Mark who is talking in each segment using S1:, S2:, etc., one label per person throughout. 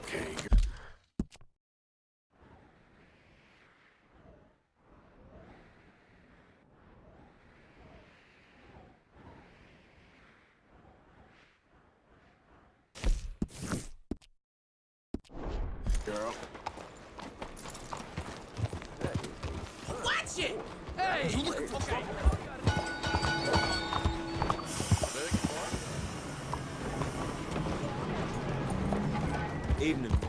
S1: Okay. Girl.
S2: Watch it! Hey! Okay.
S3: Evening, miss.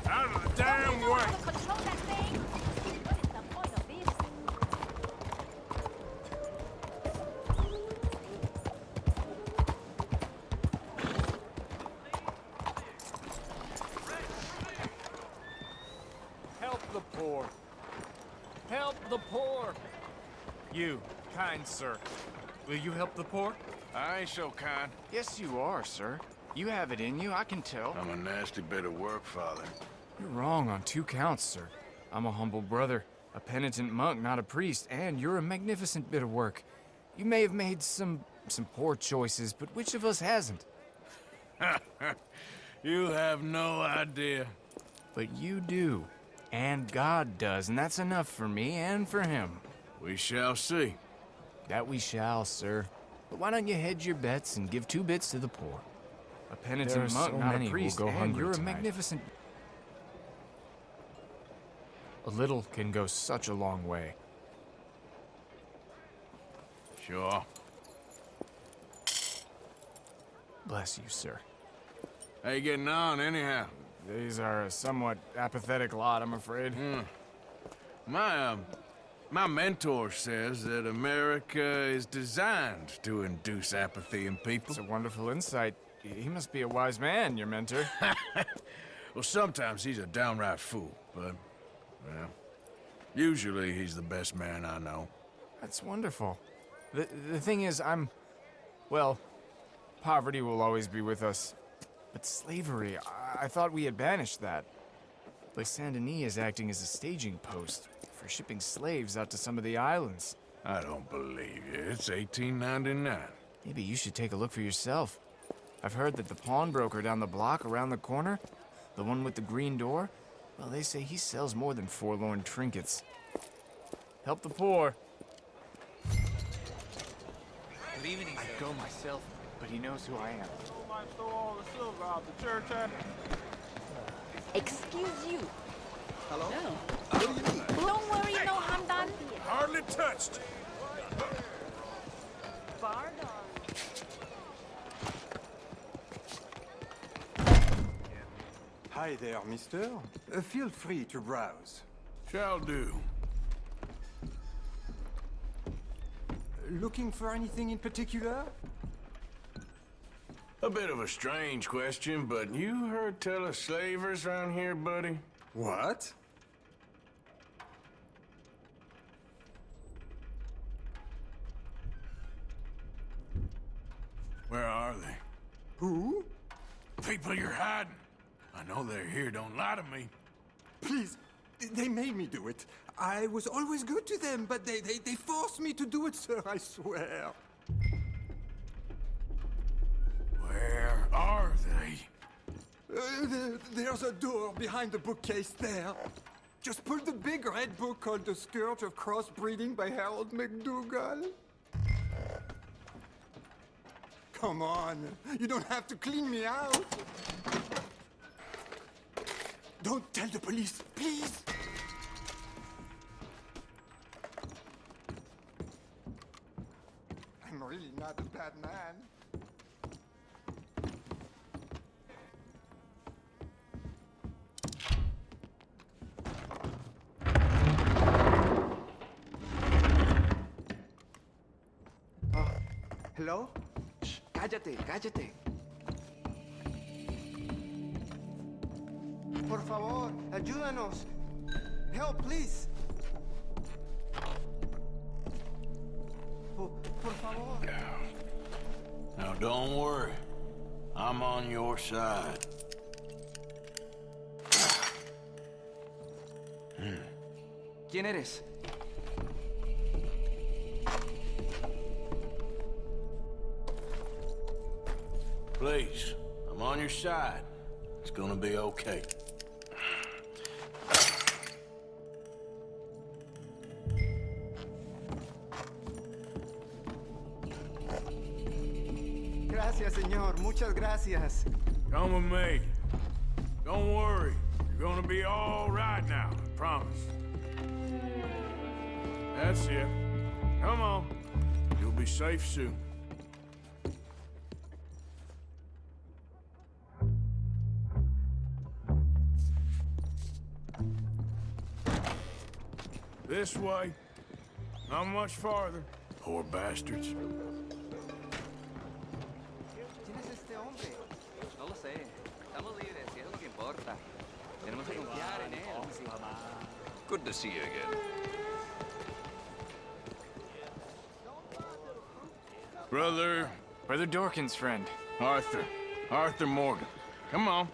S1: Out of the damn way!
S4: Control that thing. What is the point of this?
S2: Help the poor. Help the poor. You, kind sir. Will you help the poor?
S1: I ain't so kind.
S5: Yes, you are, sir. You have it in you, I can tell.
S1: I'm a nasty bit of work, Father.
S5: You're wrong on 2 counts, sir. I'm a humble brother, a penitent monk, not a priest, and you're a magnificent bit of work. You may have made some poor choices, but which of us hasn't?
S1: You have no idea.
S5: But you do. And God does, and that's enough for me and for him.
S1: We shall see.
S5: That we shall, sir. But why don't you hedge your bets and give 2 bits to the poor? A penitent monk, not a priest, and you're a magnificent... A little can go such a long way.
S1: Sure.
S5: Bless you, sir.
S1: How you getting on, anyhow?
S5: These are a somewhat apathetic lot, I'm afraid.
S1: My mentor says that America is designed to induce apathy in people.
S5: It's a wonderful insight. He must be a wise man, your mentor.
S1: Well, sometimes he's a downright fool, but, well, usually he's the best man I know.
S5: That's wonderful. The thing is, well, poverty will always be with us. But slavery, I thought we had banished that. Like Saint Denis is acting as a staging post for shipping slaves out to some of the islands.
S1: I don't believe you. It's 1899.
S5: Maybe you should take a look for yourself. I've heard that the pawnbroker down the block around the corner, the one with the green door, well, they say he sells more than forlorn trinkets. Help the poor.
S2: Good evening, sir.
S5: I'd go myself, but he knows who I am.
S3: Might throw all the silver out the church,
S4: Excuse you.
S3: Hello?
S4: No.
S3: What do you need?
S4: Don't worry, no harm done.
S1: Hardly touched.
S4: Pardon.
S6: Hi there, mister. Feel free to browse.
S1: Shall do.
S6: Looking for anything in particular?
S1: A bit of a strange question, but you heard tell of slavers around here, buddy?
S6: What?
S1: Where are they?
S6: Who?
S1: People you're hiding. I know they're here, don't lie to me.
S6: Please, they made me do it. I was always good to them, but they forced me to do it, sir, I swear.
S1: Where are they?
S6: There's a door behind the bookcase there. Just pull the big red book called The Scourge of Crossbreeding by Harold McDougall. Come on, you don't have to clean me out. Don't tell the police, please. I'm really not a bad man.
S7: Hello? Shh, cállate, cállate.
S6: Por favor, ayúdanos. Help, please. Por favor.
S1: Don't worry. I'm on your side.
S7: ¿Quién eres?
S1: Please, I'm on your side. It's gonna be okay.
S6: Gracias, señor. Muchas gracias.
S1: Come with me. Don't worry. You're gonna be all right now, I promise. That's it. Come on. You'll be safe soon. This way. Not much farther. Poor bastards.
S7: ¿Quién es este hombre? No lo sé. Estamos libres, y eso es lo que importa. Tenemos que confiar en él.
S1: Good to see you again.
S5: Brother Dorkin's friend.
S1: Arthur Morgan. Come on.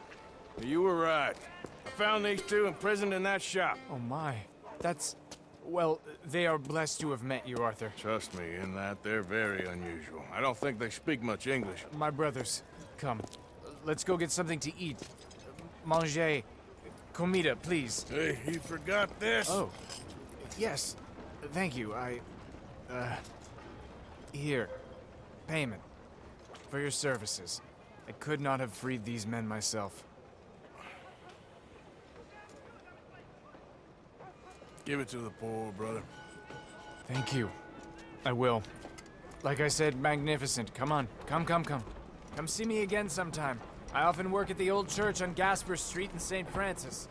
S1: You were right. I found these two imprisoned in that shop.
S5: Oh my. That's... Well, they are blessed to have met you, Arthur.
S1: Trust me, in that they're very unusual. I don't think they speak much English.
S5: My brothers, come. Let's go get something to eat. Manger. Comida, please.
S1: Hey, you forgot this?
S5: Oh. Yes. Thank you. Here. Payment. For your services. I could not have freed these men myself.
S1: Give it to the poor, brother.
S5: Thank you. I will. Like I said, magnificent. Come on. Come. Come see me again sometime. I often work at the old church on Gasper Street in St. Francis.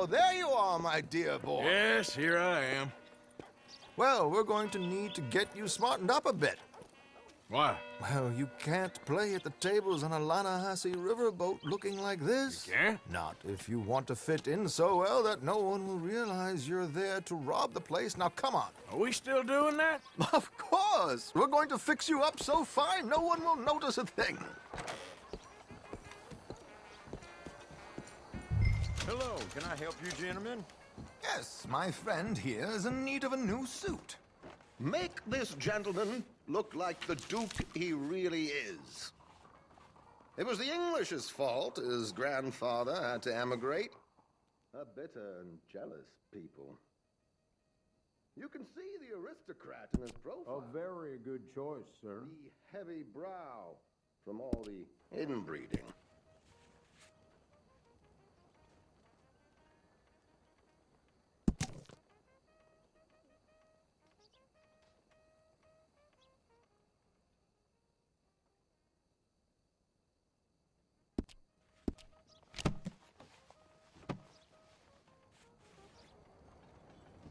S8: Oh, there you are, my dear boy.
S1: Yes, here I am.
S8: Well, we're going to need to get you smartened up a bit.
S1: Why?
S8: Well, you can't play at the tables on a Lannahechee riverboat looking like this.
S1: You can't?
S8: Not if you want to fit in so well that no one will realize you're there to rob the place. Now, come on.
S1: Are we still doing that?
S8: Of course. We're going to fix you up so fine no one will notice a thing.
S3: Hello, can I help you, gentlemen?
S8: Yes, my friend here is in need of a new suit.
S9: Make this gentleman look like the Duke he really is. It was the English's fault his grandfather had to emigrate. A bitter and jealous people. You can see the aristocrat in his profile.
S3: A very good choice, sir.
S9: The heavy brow from all the inbreeding.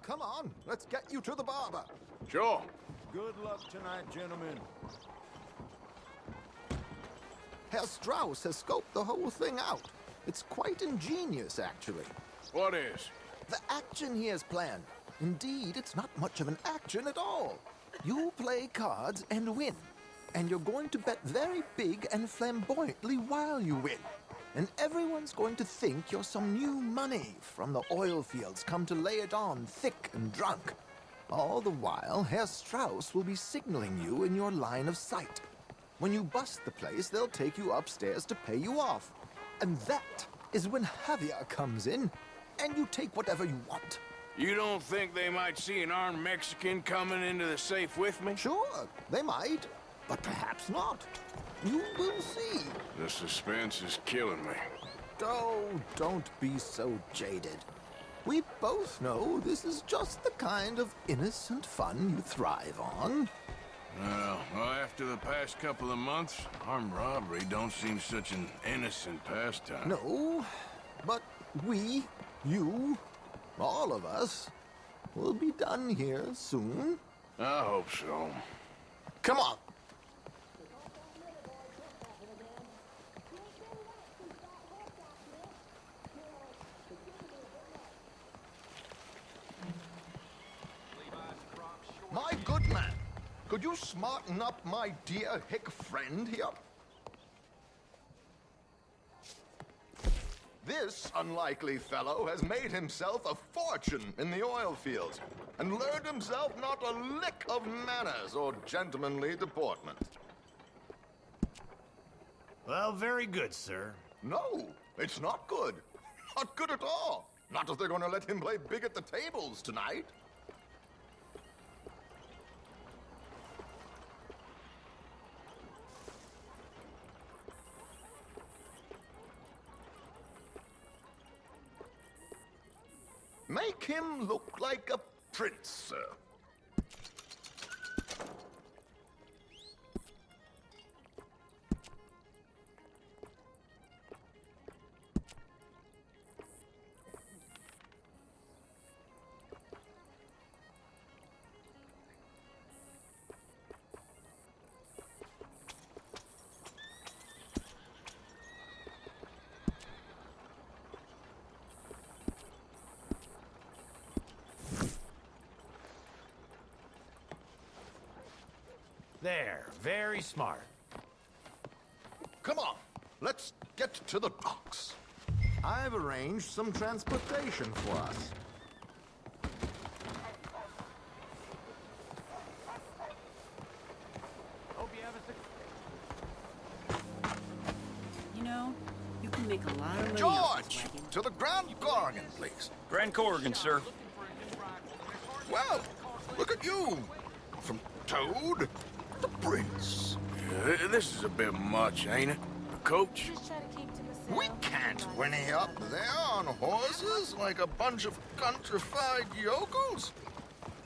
S8: Come on, let's get you to the barber.
S1: Sure.
S3: Good luck tonight, gentlemen.
S8: Herr Strauss has scoped the whole thing out. It's quite ingenious, actually.
S1: What is?
S8: The action he has planned. Indeed, it's not much of an action at all. You play cards and win. And you're going to bet very big and flamboyantly while you win. And everyone's going to think you're some new money from the oil fields come to lay it on thick and drunk. All the while, Herr Strauss will be signaling you in your line of sight. When you bust the place, they'll take you upstairs to pay you off. And that is when Javier comes in, and you take whatever you want.
S1: You don't think they might see an armed Mexican coming into the safe with me?
S8: Sure, they might, but perhaps not. You will see.
S1: The suspense is killing me.
S8: Oh, don't be so jaded. We both know this is just the kind of innocent fun you thrive on.
S1: Well, after the past couple of months, armed robbery don't seem such an innocent pastime.
S8: No, but we, you, all of us, will be done here soon.
S1: I hope so.
S8: Come on. My good man, could you smarten up my dear hick friend here? This unlikely fellow has made himself a fortune in the oil fields and learned himself not a lick of manners or gentlemanly deportment.
S10: Well, very good, sir.
S8: No, it's not good. Not good at all. Not if they're going to let him play big at the tables tonight. Make him look like a prince, sir.
S10: There, very smart.
S8: Come on, let's get to the docks. I've arranged some transportation for us.
S2: Hope you have a
S11: You know, you can make a lot of money
S8: George,
S11: off this wagon.
S8: to the Grand Corrigan, please.
S10: Grand Corrigan, sir.
S8: Well, look at you. From Toad to Prince.
S1: Yeah, this is a bit much, ain't it? Coach?
S4: Just try to keep to myself.
S8: We can't whinny up there on horses like a bunch of countrified yokels.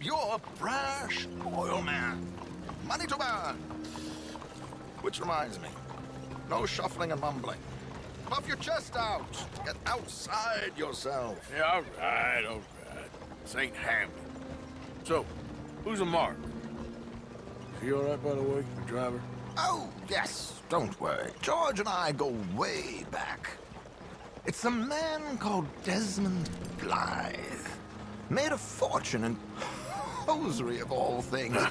S8: You're a brash oil man. Money to burn. Which reminds me, no shuffling and mumbling.
S9: puff your chest out. Get outside yourself.
S1: Yeah, all right, all right. This ain't Hamlet. So, who's a mark? Is he all right, by the way, the driver?
S8: Oh, yes, don't worry. George and I go way back. It's a man called Desmond Blythe. Made a fortune in hosiery of all things.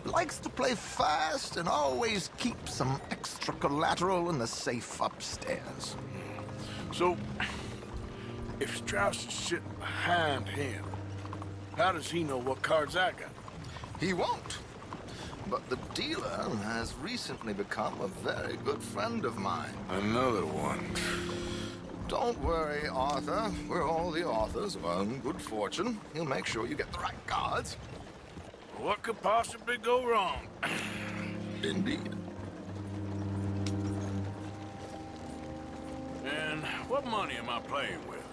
S8: Likes to play fast and always keep some extra collateral in the safe upstairs.
S1: So, if Strauss is sitting behind him, how does he know what cards I got?
S8: He won't. But the dealer has recently become a very good friend of mine.
S1: Another one.
S8: Don't worry, Arthur. We're all the authors of our own good fortune. He'll make sure you get the right cards.
S1: What could possibly go wrong?
S8: Indeed.
S1: And what money am I playing with?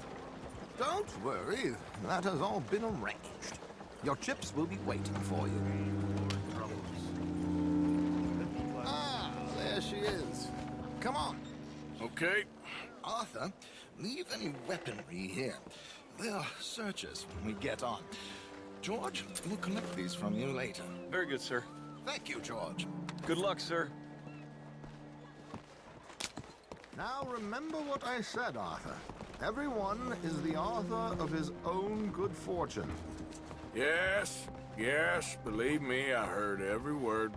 S8: Don't worry. That has all been arranged. Your chips will be waiting for you. Ah, there she is. Come on.
S1: Okay.
S8: Arthur, leave any weaponry here. They'll search us when we get on. George, we'll collect these from you later.
S7: Very good, sir.
S8: Thank you, George.
S7: Good luck, sir.
S8: Now remember what I said, Arthur. Everyone is the author of his own good fortune.
S1: Yes, yes, believe me, I heard every word.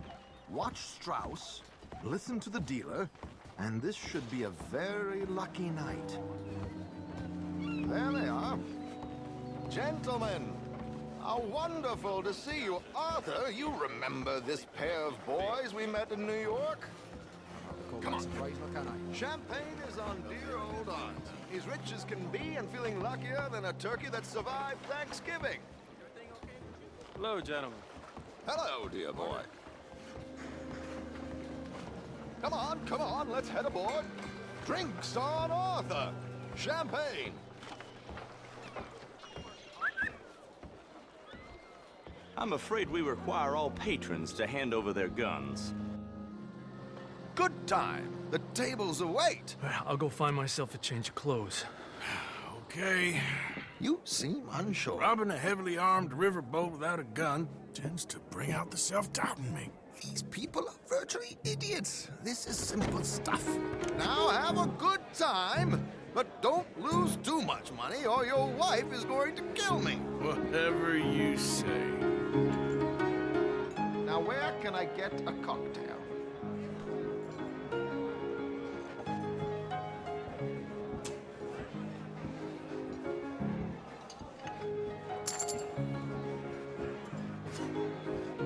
S8: Watch Strauss, listen to the dealer, and this should be a very lucky night. There they are.
S9: Gentlemen, how wonderful to see you. Arthur, you remember this pair of boys we met in New York? Come on. Champagne is on dear old Art. He's rich as can be and feeling luckier than a turkey that survived Thanksgiving.
S7: Hello, gentlemen.
S9: Hello, dear boy. Come on, let's head aboard. Drinks on Arthur. Champagne.
S10: I'm afraid we require all patrons to hand over their guns.
S9: Good time. The tables await.
S12: I'll go find myself a change of clothes.
S1: Okay.
S8: You seem unsure.
S1: Robbing a heavily armed riverboat without a gun tends to bring out the self-doubt in me.
S8: These people are virtually idiots. This is simple stuff.
S9: Now have a good time, but don't lose too much money or your wife is going to kill me.
S1: Whatever you say.
S9: Now where can I get a cocktail?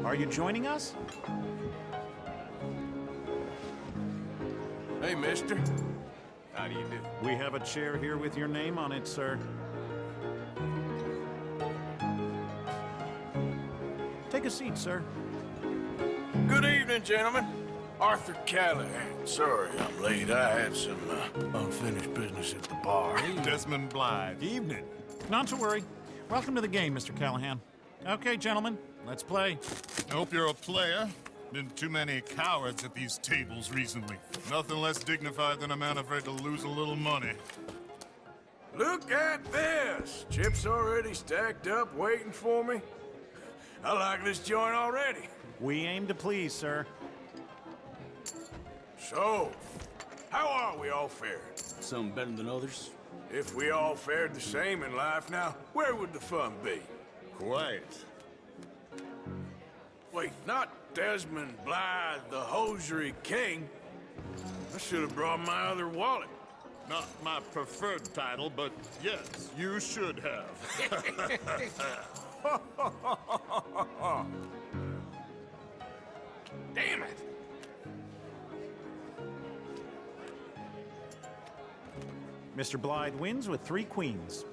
S10: Are you joining us?
S1: Hey, mister.
S2: How do you do?
S10: We have a chair here with your name on it, sir. Take a seat, sir.
S1: Good evening, gentlemen. Arthur Callahan. Sorry I'm late. I had some unfinished business at the bar.
S13: Desmond Blythe. Evening. Not to worry. Welcome to the game, Mr. Callahan. Okay, gentlemen, let's play. I hope you're a player. Been too many cowards at these tables recently. Nothing less dignified than a man afraid to lose a little money.
S1: Look at this. Chips already stacked up, waiting for me. I like this joint already.
S10: We aim to please, sir.
S1: So, how are we all fared?
S12: Some better than others.
S1: If we all fared the same in life now, where would the fun be?
S13: Quiet.
S1: Wait, not Desmond Blythe, the hosiery king. I should have brought my other wallet.
S13: Not my preferred title, but yes, you should have.
S1: Damn it!
S10: Mr. Blythe wins with 3 queens.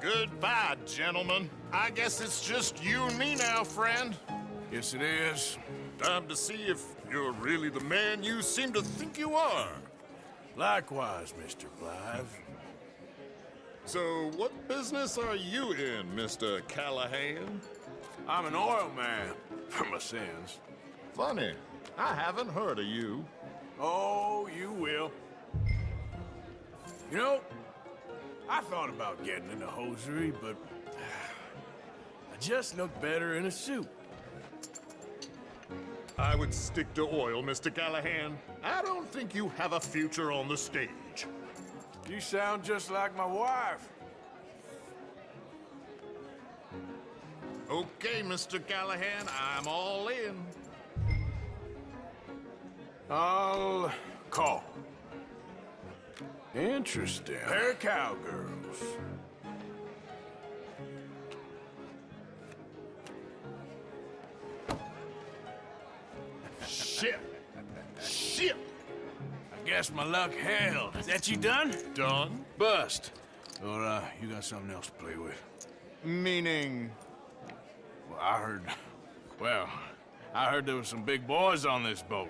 S13: Goodbye, gentlemen. I guess it's just you and me now, friend.
S1: Yes, it is.
S13: Time to see if you're really the man you seem to think you are.
S1: Likewise, Mr. Blythe.
S13: So, what business are you in, Mr. Callahan?
S1: I'm an oil man, for my sins.
S13: Funny. I haven't heard of you.
S1: Oh, you will. You know, I thought about getting into hosiery, but I just look better in a suit.
S13: I would stick to oil, Mr. Callahan. I don't think you have a future on the stage.
S1: You sound just like my wife.
S13: Okay, Mr. Callahan, I'm all in.
S1: I'll call. Interesting. Pair of cowgirls.
S13: Shit! Shit!
S1: I guess my luck held. Is that you done?
S13: Done?
S1: Bust. Or, you got something else to play with?
S13: Meaning?
S1: Well, I heard there was some big boys on this boat.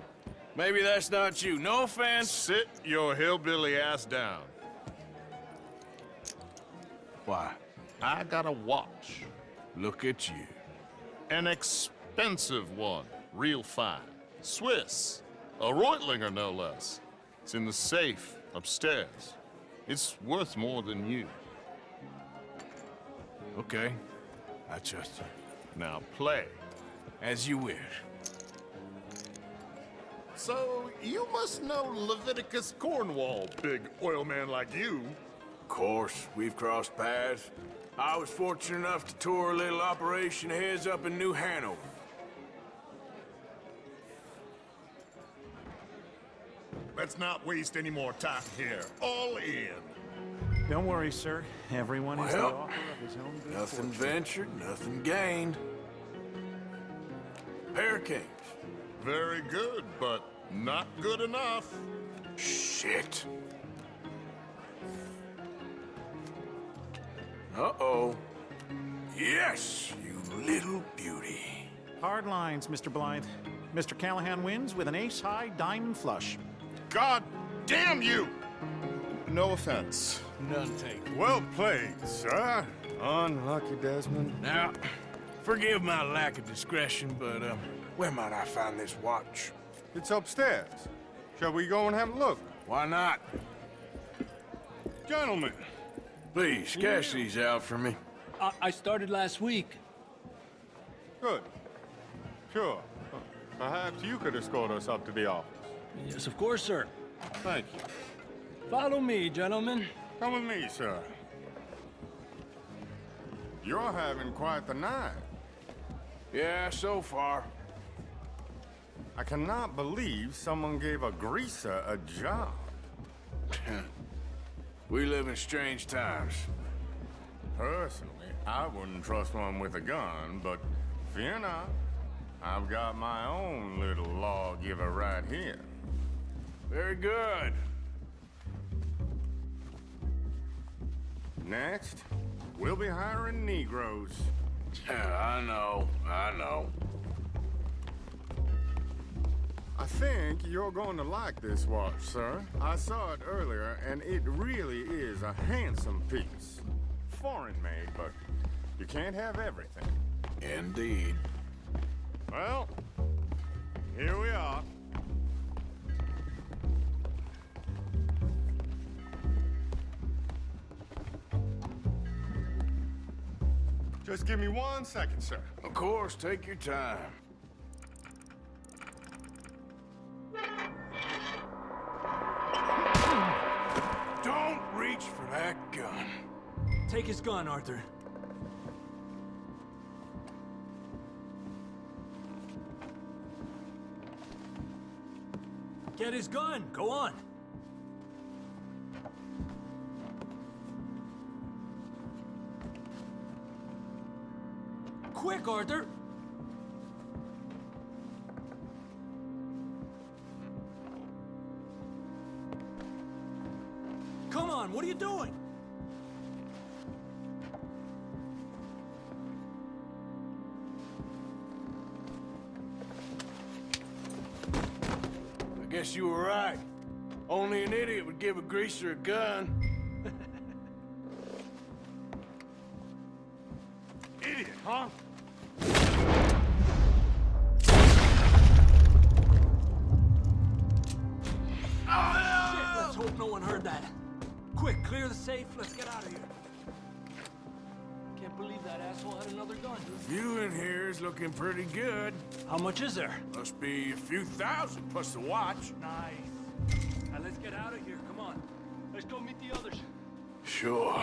S1: Maybe that's not you. No offense.
S13: Sit your hillbilly ass down.
S1: Why?
S13: I got a watch.
S1: Look at you.
S13: An expensive one. Real fine. Swiss. A Reutlinger, no less. It's in the safe upstairs. It's worth more than you.
S1: Okay. I trust you.
S13: Now play.
S1: As you wish.
S13: So, you must know Leviticus Cornwall, big oil man like you.
S1: Of course, we've crossed paths. I was fortunate enough to tour a little operation of his up in New Hanover.
S13: Let's not waste any more time here. All in.
S3: Don't worry, sir. Everyone is the
S1: Well,
S3: author of his own good
S1: nothing
S3: fortune.
S1: ventured, nothing gained. Pair of kings.
S13: Very good, but not good enough.
S1: Shit. Uh-oh. Yes, you little beauty.
S3: Hard lines, Mr. Blythe. Mr. Callahan wins with an ace-high diamond flush.
S13: God damn you! No offense.
S1: None taken.
S3: Well played, sir.
S14: Unlucky, Desmond.
S1: Now, forgive my lack of discretion, but, where might I find this watch?
S14: It's upstairs. Shall we go and have a look?
S1: Why not?
S14: Gentlemen.
S1: Please, cash these out for me.
S12: I started last week.
S14: Good. Sure. Perhaps you could escort us up to the office.
S12: Yes, of course, sir.
S14: Thank you.
S12: Follow me, gentlemen.
S14: Come with me, sir. You're having quite the night.
S1: Yeah, so far.
S14: I cannot believe someone gave a greaser a job.
S1: We live in strange times.
S14: Personally, I wouldn't trust one with a gun, but fear not. I've got my own little lawgiver right here.
S1: Very good.
S14: Next, we'll be hiring Negroes.
S1: I know.
S14: I think you're going to like this watch, sir. I saw it earlier, and it really is a handsome piece. Foreign made, but you can't have everything.
S1: Indeed.
S14: Well, here we are. Just give me 1 second, sir.
S1: Of course, take your time. Don't reach for that gun.
S12: Take his gun, Arthur. Get his gun. Go on. Quick, Arthur. Come on, what are you doing?
S1: I guess you were right. Only an idiot would give a greaser a gun.
S14: Idiot, huh?
S12: we'll add another gun.
S1: View in here is looking pretty good.
S12: How much is there?
S1: Must be a few thousand plus the watch.
S12: Nice. Now let's get out of here. Come on. Let's go meet the others.
S1: Sure.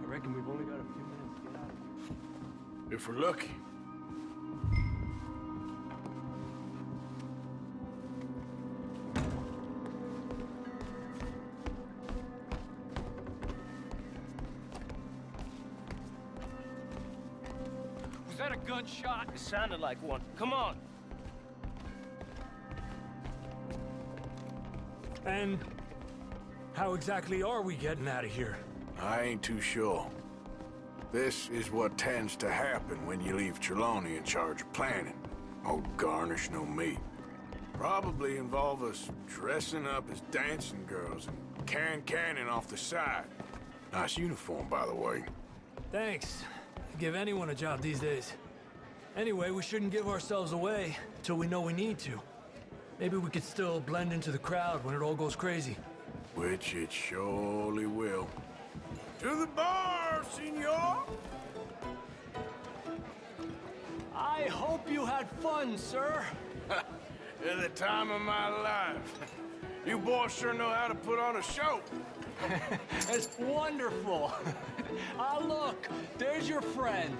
S12: I reckon we've only got a few minutes to get out of here.
S1: If we're lucky.
S2: Was that a gunshot? It sounded like one. Come on.
S12: And how exactly are we getting out of here?
S1: I ain't too sure. This is what tends to happen when you leave Trelawney in charge of planning. No garnish, no meat. Probably involve us dressing up as dancing girls and canning off the side. Nice uniform, by the way.
S12: Thanks. Give anyone a job these days. Anyway, we shouldn't give ourselves away till we know we need to. Maybe we could still blend into the crowd when it all goes crazy.
S1: Which it surely will. To the bar, senor!
S12: I hope you had fun, sir.
S1: At the time of my life. You boys sure know how to put on a show.
S12: It's wonderful. Ah, look, there's your friend.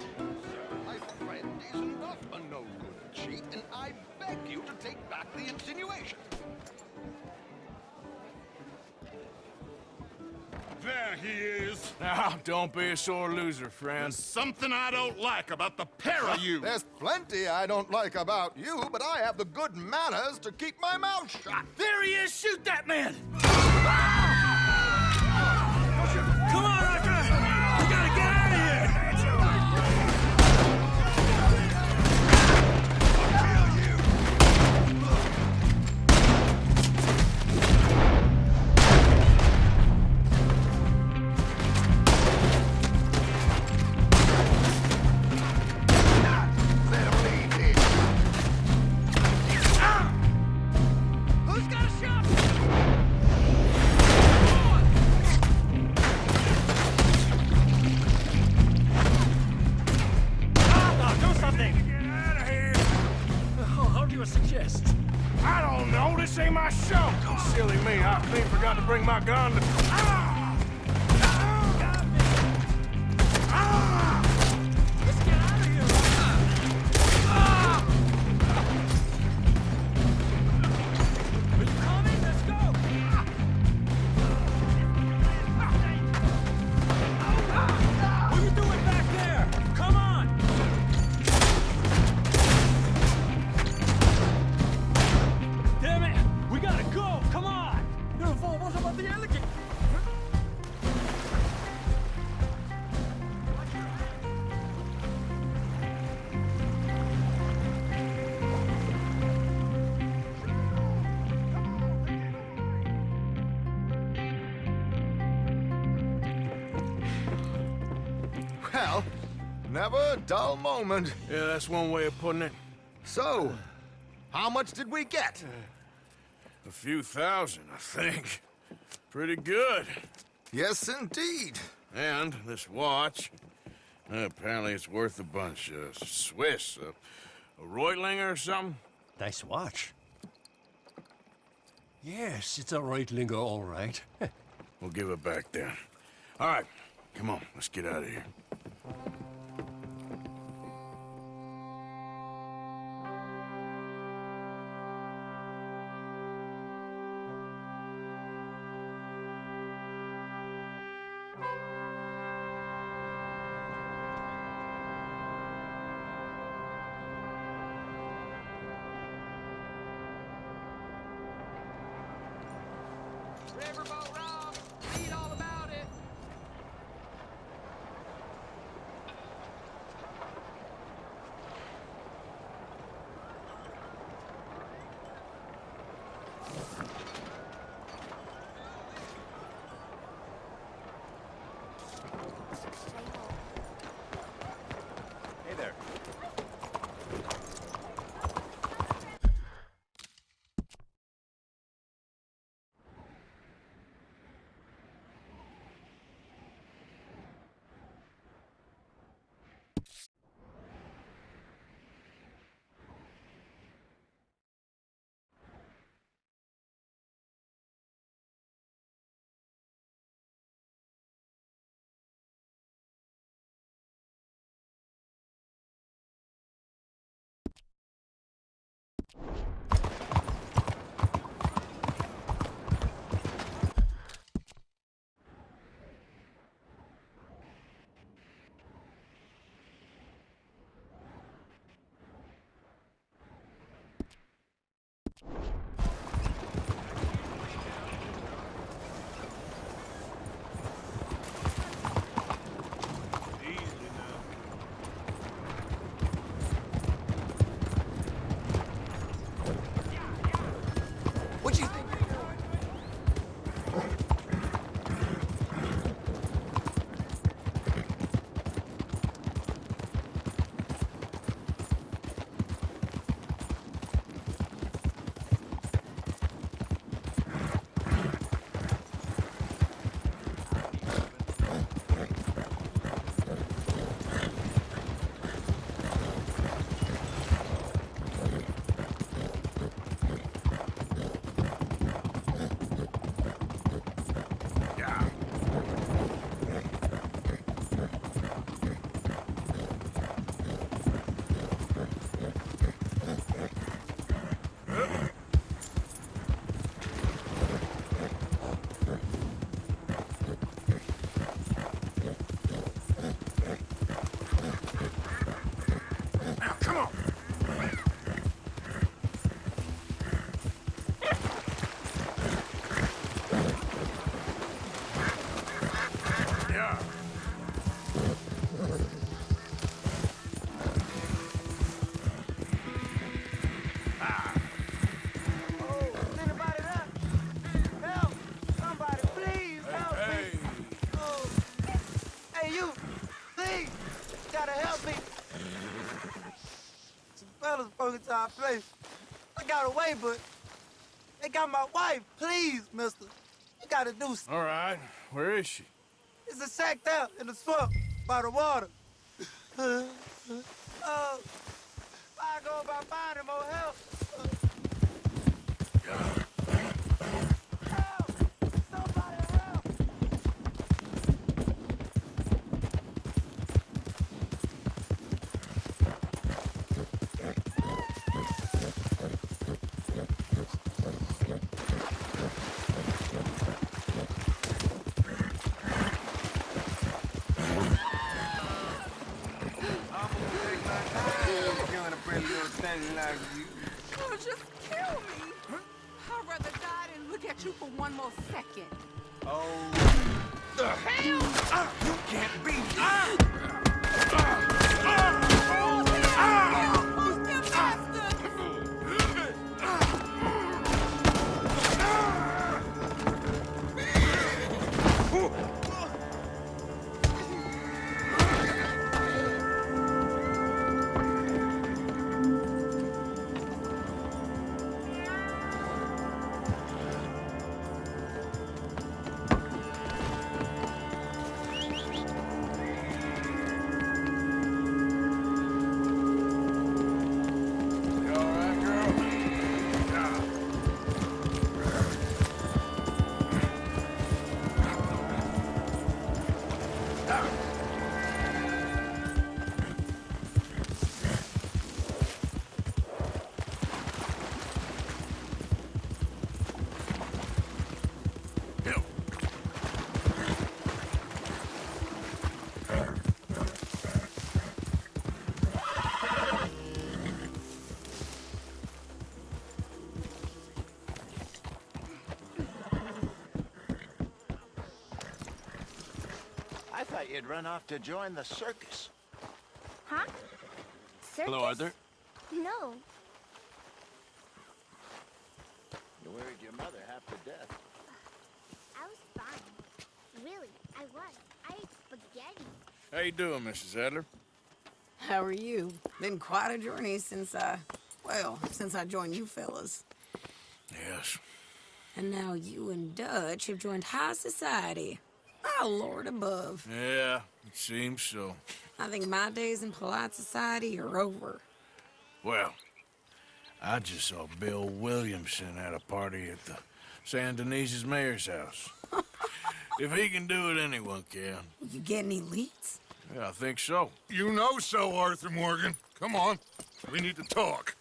S9: My friend is not a no good cheat, and I beg you to take back the insinuation.
S13: There he is.
S1: Now, don't be a sore loser, friend.
S13: There's something I don't like about the pair of you.
S9: There's plenty I don't like about you, but I have the good manners to keep my mouth shut.
S12: There he is! Shoot that man! Come on, Arthur! We gotta get out of here!
S9: Who's got a shot?
S12: Do something! Get out of here! Oh, how do you suggest?
S1: I don't know, this ain't my show. Silly me, I clean forgot to bring my gun to... Ah! Ah!
S12: Let's get out of here! Are you coming? Let's go! What are you doing back there? Come on! Damn it! We gotta go! Come on! What about the alligator?
S9: Well, never a dull moment.
S1: Yeah, that's one way of putting it.
S9: So, how much did we get?
S1: A few thousand, I think. Pretty good.
S9: Yes, indeed.
S1: And this watch, apparently it's worth a bunch. Swiss, a Reutlinger or something?
S15: Nice watch. Yes, it's a Reutlinger, all right.
S1: We'll give it back then. All right, come on, let's get out of here.
S2: Riverboat
S16: gotta help me. Some fellas broke into our place. I got away, but they got my wife. Please, mister. You gotta do something.
S1: All right. Where is she?
S16: It's a sacked out in the swamp by the water. I go about finding more help.
S6: Like you.
S17: Oh, just kill me. I'd rather die than look at you for one more second.
S6: Oh, the hell! You can't beat me!
S8: I thought you'd run off to join the circus.
S18: Huh? Circus?
S15: Hello, Arthur.
S18: No.
S8: You worried your mother half to death.
S18: I was fine. Really, I was. I ate spaghetti.
S1: How you doing, Mrs. Adler?
S17: How are you? Been quite a journey since I joined you fellas.
S1: Yes.
S17: And now you and Dutch have joined high society. Oh, Lord above.
S1: Yeah, it seems so.
S17: I think my days in polite society are over.
S1: Well, I just saw Bill Williamson at a party at the San Denise's mayor's house. If he can do it, anyone can.
S17: You get any leads?
S1: Yeah, I think so.
S19: You know so, Arthur Morgan. Come on, we need to talk.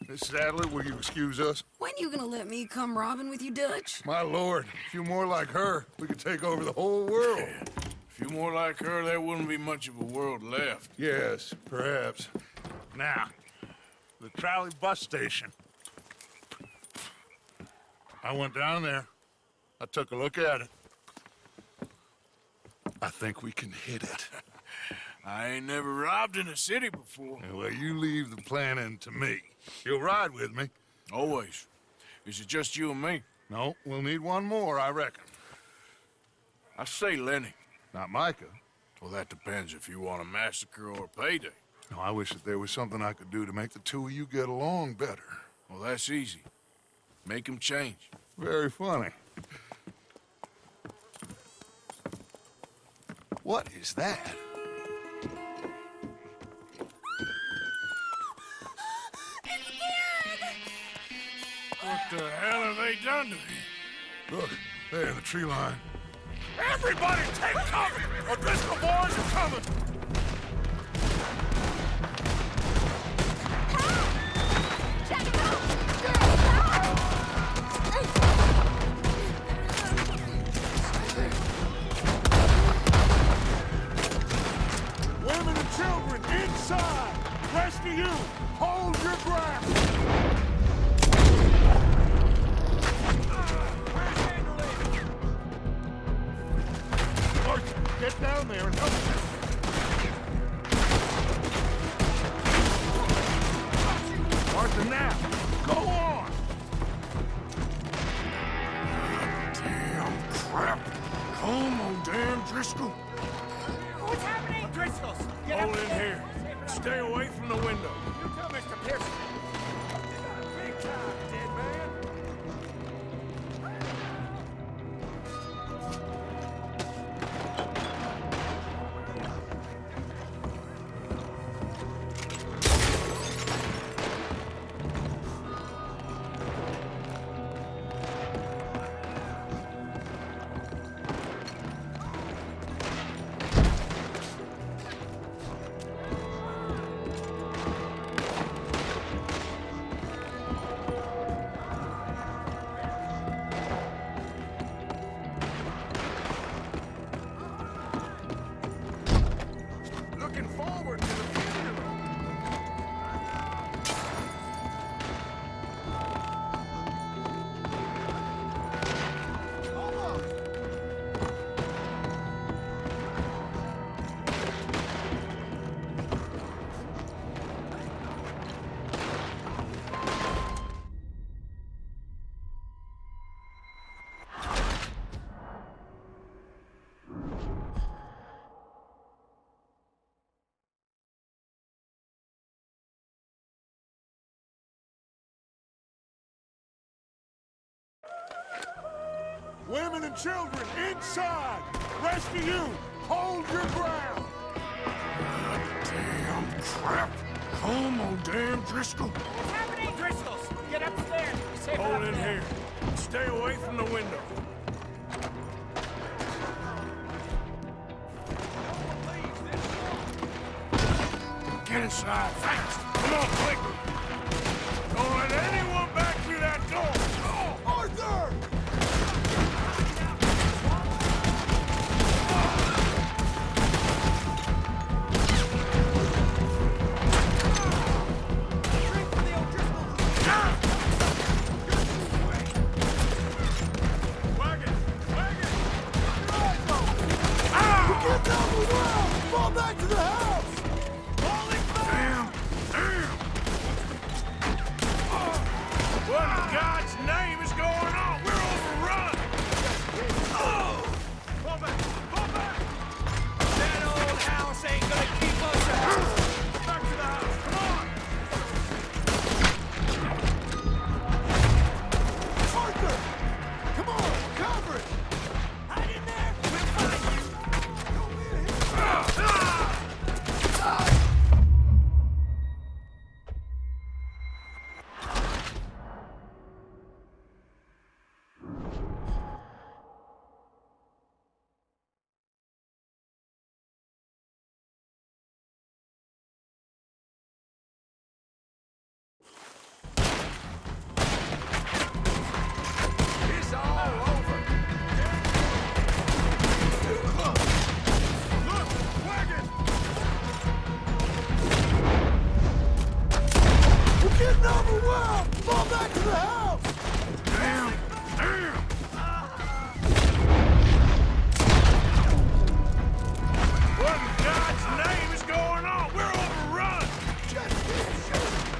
S19: Mrs. Adler, will you excuse us?
S17: When you gonna let me come robbing with you, Dutch?
S19: My lord, a few more like her, we could take over the whole world.
S1: Yeah. A few more like her, there wouldn't be much of a world left.
S19: Yes, perhaps. Now, the trolley bus station. I went down there. I took a look at it. I think we can hit it.
S1: I ain't never robbed in a city before.
S19: Well, you leave the planning to me. You'll ride with me?
S1: Always. Is it just you and me?
S19: No, we'll need one more, I reckon.
S1: I say Lenny.
S19: Not Micah.
S1: Well, that depends if you want a massacre or a payday.
S19: No, I wish that there was something I could do to make the two of you get along better.
S1: Well, that's easy. Make them change.
S19: Very funny. What is that?
S1: What the hell have they done to me?
S19: Look, there, the tree line. Everybody take cover! O'Driscoll boys are coming! Women and children, inside! Rest of you, hold your ground! Get down there and help me. Arthur, now, go on!
S1: Damn crap. Come on, damn Driscoll.
S4: What's happening?
S19: Driscoll's, get
S1: Hold
S19: up
S1: in
S19: there.
S1: here. Stay away from the window.
S19: You tell Mr. Pearson. Big time, dead man.
S1: Looking forward to the funeral.
S19: Women and children inside. Rest of you, hold your ground.
S1: Damn crap. Come on, damn Driscoll.
S4: What's happening?
S19: Driscoll's, get upstairs. Be safe
S1: Hold
S19: up
S1: in
S19: there.
S1: here. Stay away from the window. Get inside, fast. Come on, quick. Don't let anyone back through that door. Oh,
S19: Arthur! Fall back to the house!
S1: damn, damn. What in God's name is going on? We're overrun. Oh! Fall back, fall back.
S19: That old house ain't gonna keep us out!
S1: Back to the house, come on.
S19: Arthur! Come on, cover it! Hide in there! We'll find you! Go in here! It's all over!
S1: Look, wagon.
S19: We're getting overwhelmed! Fall back to the house!
S1: Damn, damn. What in God's name is going on? We're overrun.
S19: Just keep shooting!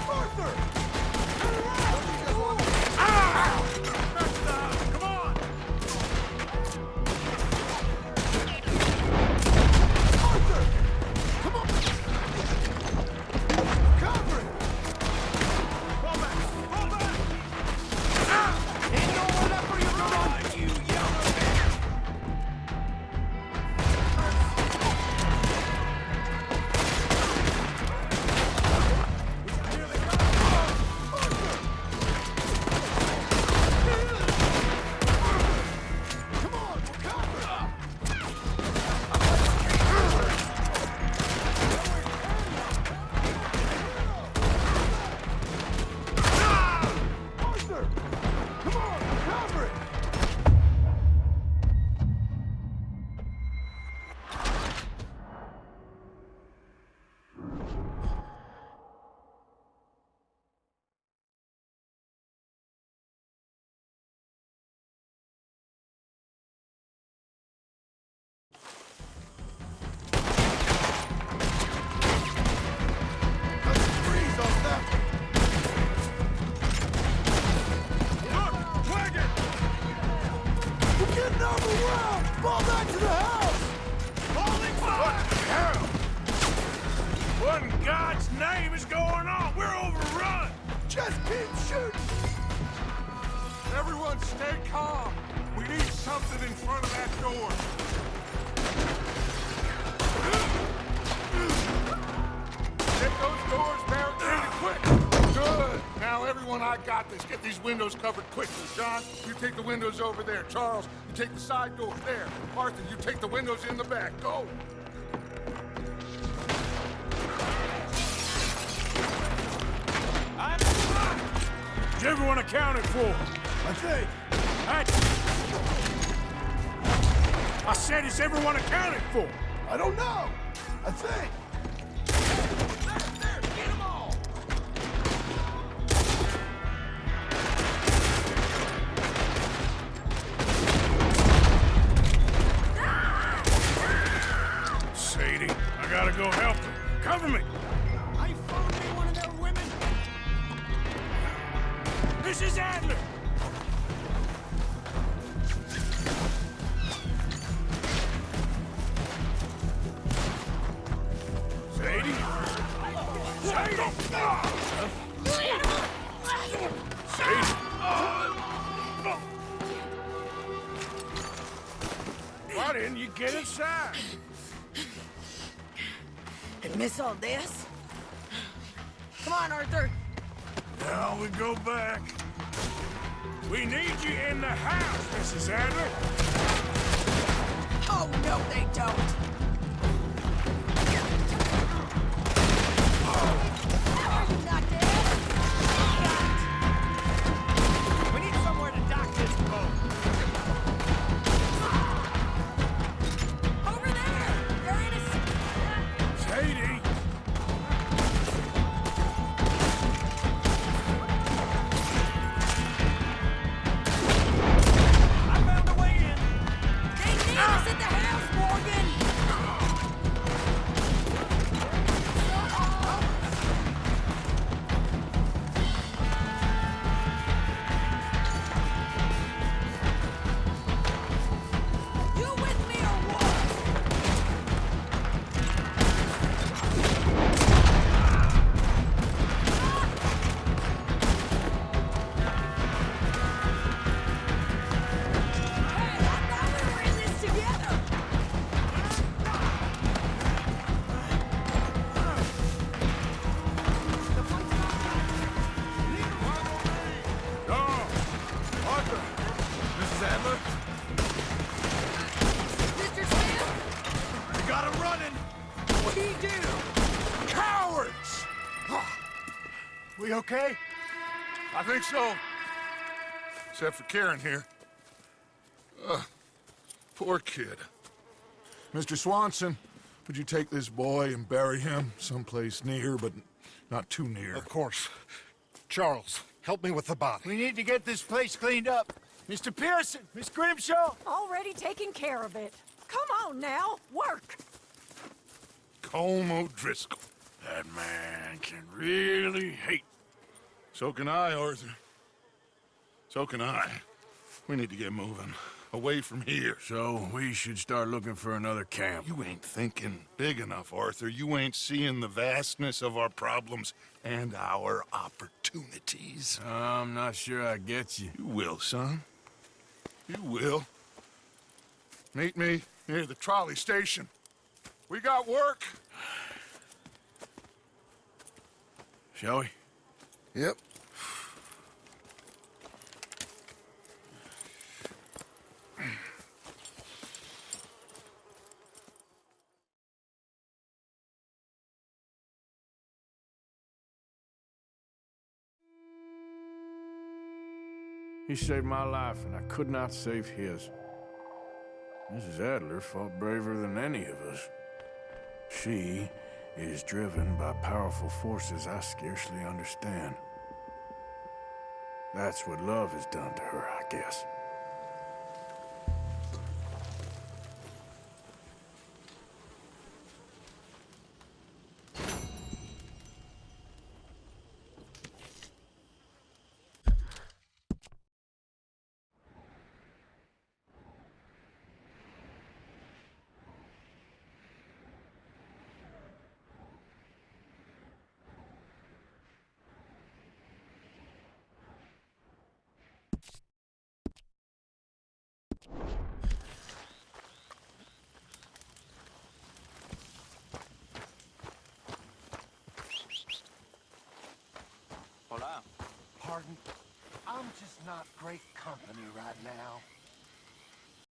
S19: Arthur! Turn around!
S1: Back to the house, come on.
S19: Arthur! Come on! Cover it!
S1: Fall back, fall back.
S19: Ain't nowhere left for you to run, you young man! Come on, we're covered! Arthur! Come on, cover it! Freeze off that!
S1: Look, wagon.
S19: around! Fall back to the house!
S1: Holy fuck! Hell! What in God's name is going on? We're overrun!
S19: Just keep shooting!
S14: Everyone stay calm. We need something in front of that door. Get those doors barricaded quick. Good. Now, everyone, I got this. Get these windows covered quickly. John, you take the windows over there. Charles, you take the side door there. Arthur, you take the windows in the back. Go.
S1: Is everyone accounted for?
S19: I think.
S1: I said, is everyone accounted for?
S19: I don't know. I think.
S1: There, get them all! Sadie, I gotta go help them. Cover me!
S19: I phoned me one of their women.
S1: This is Adler! Sadie? Sadie! Sadie! Why didn't you get inside?
S17: And miss all this? Come on, Arthur.
S1: Now we go back. We need you in the house, Mrs. Adler.
S17: Oh, no, they don't. Are you not dead?
S2: We need somewhere to dock this boat.
S17: Over there! They're in a...
S1: Sadie!
S2: I found a way in.
S17: They need us at the house, Morgan! You with me or what? Hey, I thought we were in this together!
S1: Arthur! Mrs. Adler?
S17: Mr. Smith?
S1: We got him running!
S17: We do!
S1: Cowards! We okay?
S14: I think so. Except for Karen here. Poor kid. Mr. Swanson, would you take this boy and bury him someplace near, but not too near?
S19: Of course. Charles, help me with the body.
S2: We need to get this place cleaned up. Mr. Pearson, Miss Grimshaw.
S17: Already taking care of it. Come on now, work!
S14: Colm O'Driscoll.
S1: That man can really hate.
S14: So can I, Arthur. So can I. We need to get moving. Away from here.
S1: So we should start looking for another camp.
S14: You ain't thinking big enough, Arthur. You ain't seeing the vastness of our problems and our opportunities.
S1: I'm not sure I get you.
S14: You will, son. You will. Meet me near the trolley station. We got work.
S1: Shall we?
S14: Yep.
S1: He saved my life, and I could not save his. Mrs. Adler fought braver than any of us. She is driven by powerful forces I scarcely understand. That's what love has done to her, I guess.
S19: pardon. I'm just not great company right now.